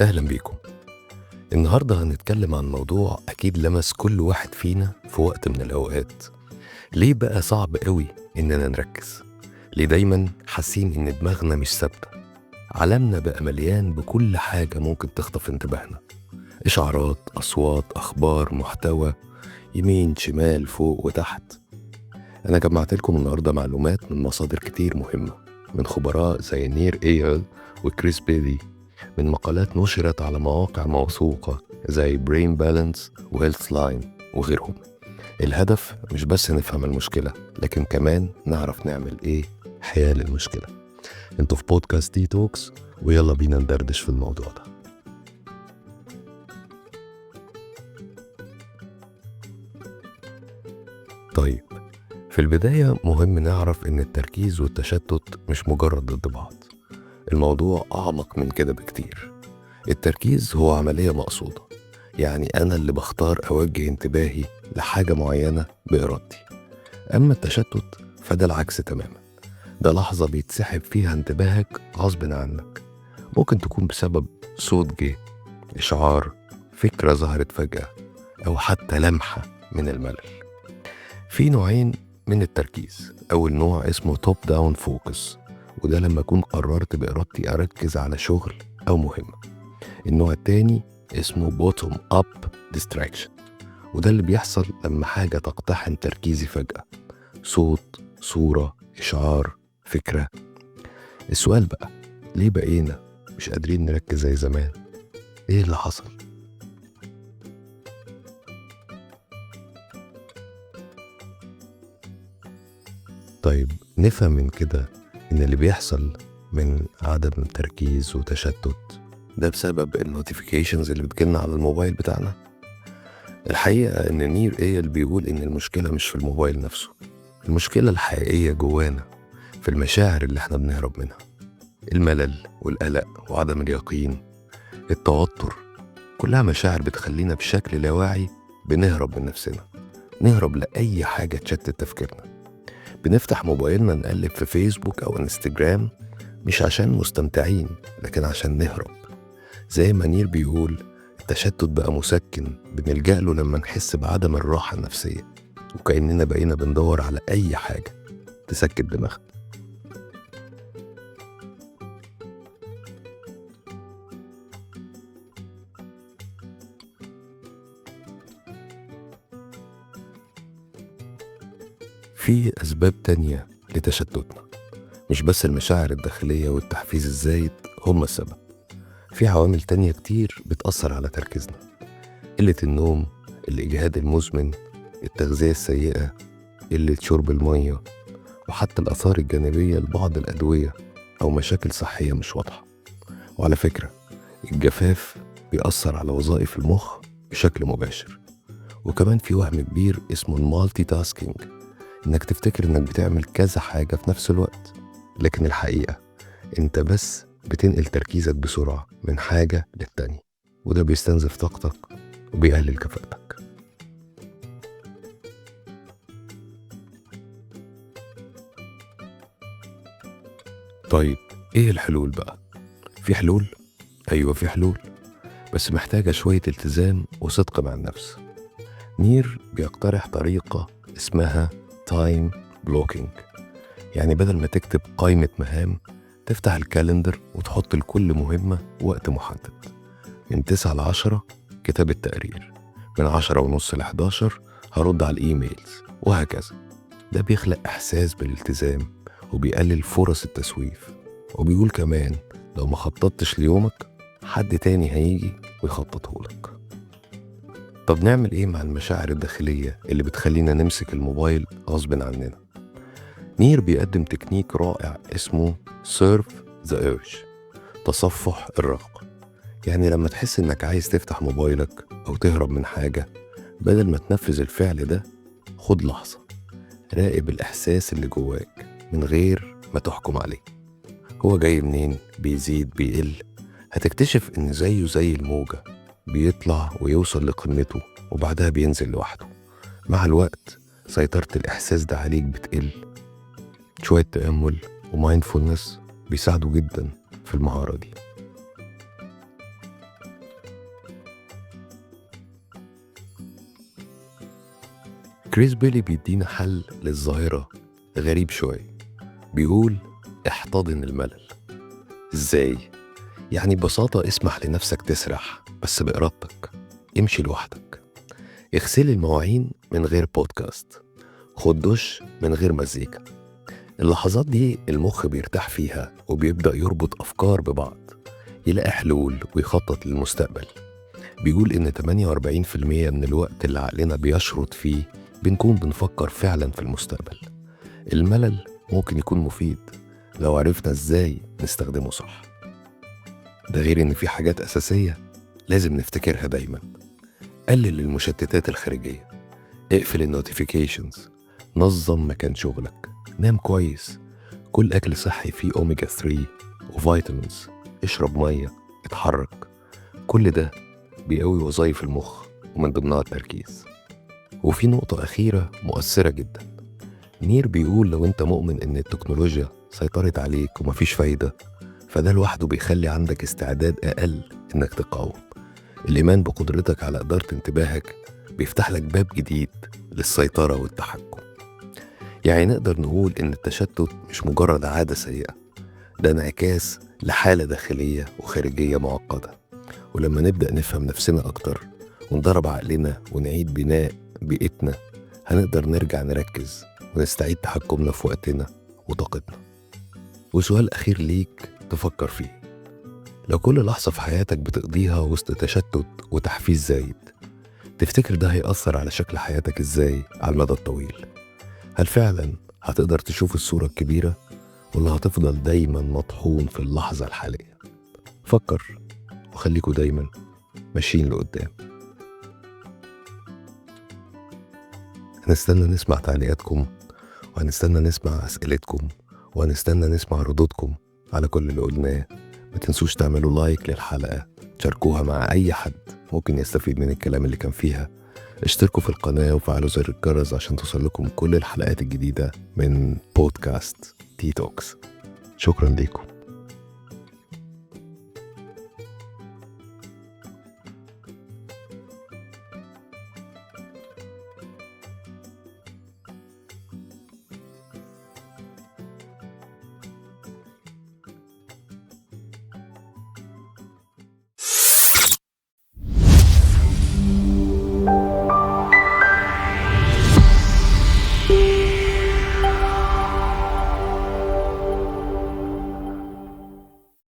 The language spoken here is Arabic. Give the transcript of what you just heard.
أهلا بيكم. النهاردة هنتكلم عن موضوع أكيد لمس كل واحد فينا في وقت من الأوقات. ليه بقى صعب قوي إننا نركز؟ ليه دايما حاسين إن دماغنا مش ثابتة؟ عالمنا بقى مليان بكل حاجة ممكن تخطف انتباهنا، إشعارات، أصوات، أخبار، محتوى، يمين شمال فوق وتحت. أنا جمعت لكم النهاردة معلومات من مصادر كتير مهمة، من خبراء زي نير إيل وكريس بيلي، من مقالات نشرت على مواقع موثوقة زي برين بالانس وهيلث لاين وغيرهم. الهدف مش بس نفهم المشكلة، لكن كمان نعرف نعمل إيه حيال المشكلة. انتوا في بودكاست دي توكس، ويلا بينا ندردش في الموضوع ده. طيب، في البداية مهم نعرف إن التركيز والتشتت مش مجرد ضد بعض. الموضوع أعمق من كده بكتير. التركيز هو عملية مقصودة، يعني أنا اللي بختار أوجه انتباهي لحاجة معينة بإرادتي. أما التشتت فده العكس تماما، ده لحظة بيتسحب فيها انتباهك غصب عنك. ممكن تكون بسبب صوت جه، إشعار، فكرة ظهرت فجأة، أو حتى لمحة من الملل. في نوعين من التركيز. أول نوع اسمه توب داون فوكس، وده لما أكون قررت بإرادتي أركز على شغل أو مهمة. النوع التاني اسمه بوتوم أب ديستراكشن، وده اللي بيحصل لما حاجة تقتحم تركيزي فجأة، صوت، صورة، إشعار، فكرة. السؤال بقى، ليه بقينا مش قادرين نركز زي زمان؟ إيه اللي حصل؟ طيب، نفهم من كده إن اللي بيحصل من عدم تركيز وتشتت ده بسبب النوتيفيكيشنز اللي بتجيلنا على الموبايل بتاعنا. الحقيقة إن نير إيل بيقول إن المشكلة مش في الموبايل نفسه، المشكلة الحقيقية جوانا، في المشاعر اللي احنا بنهرب منها. الملل والقلق وعدم اليقين، التوتر، كلها مشاعر بتخلينا بشكل لا واعي بنهرب من نفسنا، نهرب لأي حاجة تشتت تفكيرنا. بنفتح موبايلنا نقلب في فيسبوك أو انستجرام، مش عشان مستمتعين، لكن عشان نهرب. زي ما نير بيقول، التشتت بقى مسكن بنلجأ له لما نحس بعدم الراحة النفسية، وكأننا بقينا بندور على أي حاجة تسكت دماغنا. في أسباب تانية لتشتتنا، مش بس المشاعر الداخلية والتحفيز الزايد هما السبب. في عوامل تانية كتير بتأثر على تركيزنا: قلة النوم، الإجهاد المزمن، التغذية السيئة، قلة شرب المية، وحتى الآثار الجانبية لبعض الأدوية أو مشاكل صحية مش واضحة. وعلى فكرة، الجفاف بيأثر على وظائف المخ بشكل مباشر. وكمان في وهم كبير اسمه المالتي تاسكينج، إنك تفتكر إنك بتعمل كذا حاجة في نفس الوقت، لكن الحقيقة إنت بس بتنقل تركيزك بسرعة من حاجة للتانية، وده بيستنزف طاقتك وبيقلل كفاءتك. طيب، إيه الحلول بقى؟ في حلول؟ أيوة في حلول، بس محتاجة شوية التزام وصدق مع النفس. نير بيقترح طريقة اسمها تايم بلوكينج، يعني بدل ما تكتب قائمة مهام، تفتح الكالندر وتحط لكل مهمة وقت محدد. من 9 ل10 كتاب التقرير، من 10:30 ل11 هرد على الإيميلز، وهكذا. ده بيخلق إحساس بالالتزام وبيقلل فرص التسويف. وبيقول كمان، لو ما خططتش ليومك، حد تاني هيجي ويخططهولك. طب نعمل إيه مع المشاعر الداخلية اللي بتخلينا نمسك الموبايل غصب عننا؟ نير بيقدم تكنيك رائع اسمه Surf the Urge، تصفح الرغبة. يعني لما تحس إنك عايز تفتح موبايلك أو تهرب من حاجة، بدل ما تنفذ الفعل ده، خد لحظة، راقب الإحساس اللي جواك من غير ما تحكم عليه. هو جاي منين؟ بيزيد بيقل؟ هتكتشف إن زيه زي الموجة، بيطلع ويوصل لقمته وبعدها بينزل لوحده. مع الوقت سيطرة الإحساس ده عليك بتقل. شوية تأمل ومايندفولنس بيساعدوا جدا في المهارة دي. كريس بيلي بيدينا حل للظاهرة غريب شوية. بيقول احتضن الملل. ازاي؟ يعني ببساطة اسمح لنفسك تسرح بس بإرادتك. امشي لوحدك، اغسل المواعين من غير بودكاست، خد دش من غير مزيكا. اللحظات دي المخ بيرتاح فيها وبيبدأ يربط أفكار ببعض، يلاقي حلول ويخطط للمستقبل. بيقول إن 48% من الوقت اللي عقلنا بيشرد فيه بنكون بنفكر فعلا في المستقبل. الملل ممكن يكون مفيد لو عرفنا إزاي نستخدمه صح. ده غير إن في حاجات أساسية لازم نفتكرها دايما. قلل المشتتات الخارجية، اقفل النوتيفيكيشنز، نظم مكان شغلك، نام كويس، كل أكل صحي فيه أوميجا 3 وفيتامينز، اشرب مية، اتحرك. كل ده بيقوي وظائف المخ ومن ضمنها التركيز. وفي نقطة أخيرة مؤثرة جدا. نير بيقول لو انت مؤمن ان التكنولوجيا سيطرت عليك ومفيش فايدة، فده لوحده بيخلي عندك استعداد أقل انك تقاوم. الإيمان بقدرتك على إدارة انتباهك بيفتح لك باب جديد للسيطرة والتحكم. يعني نقدر نقول إن التشتت مش مجرد عادة سيئة، ده انعكاس لحالة داخلية وخارجية معقدة. ولما نبدأ نفهم نفسنا أكتر وندرب عقلنا ونعيد بناء بيئتنا، هنقدر نرجع نركز ونستعيد تحكمنا في وقتنا وطاقتنا. وسؤال أخير ليك تفكر فيه: لو كل لحظة في حياتك بتقضيها وسط تشتت وتحفيز زايد، تفتكر ده هيأثر على شكل حياتك إزاي على المدى الطويل؟ هل فعلا هتقدر تشوف الصورة الكبيرة، ولا هتفضل دايما مطحون في اللحظة الحالية؟ فكر وخليكوا دايما ماشيين لقدام. هنستنى نسمع تعليقاتكم، وهنستنى نسمع أسئلتكم، وهنستنى نسمع ردودكم على كل اللي قلناه. ما تنسوش تعملوا لايك للحلقة، تشاركوها مع أي حد ممكن يستفيد من الكلام اللي كان فيها. اشتركوا في القناة وفعلوا زر الجرس عشان توصل لكم كل الحلقات الجديدة من بودكاست تي توكس. شكرا لكم.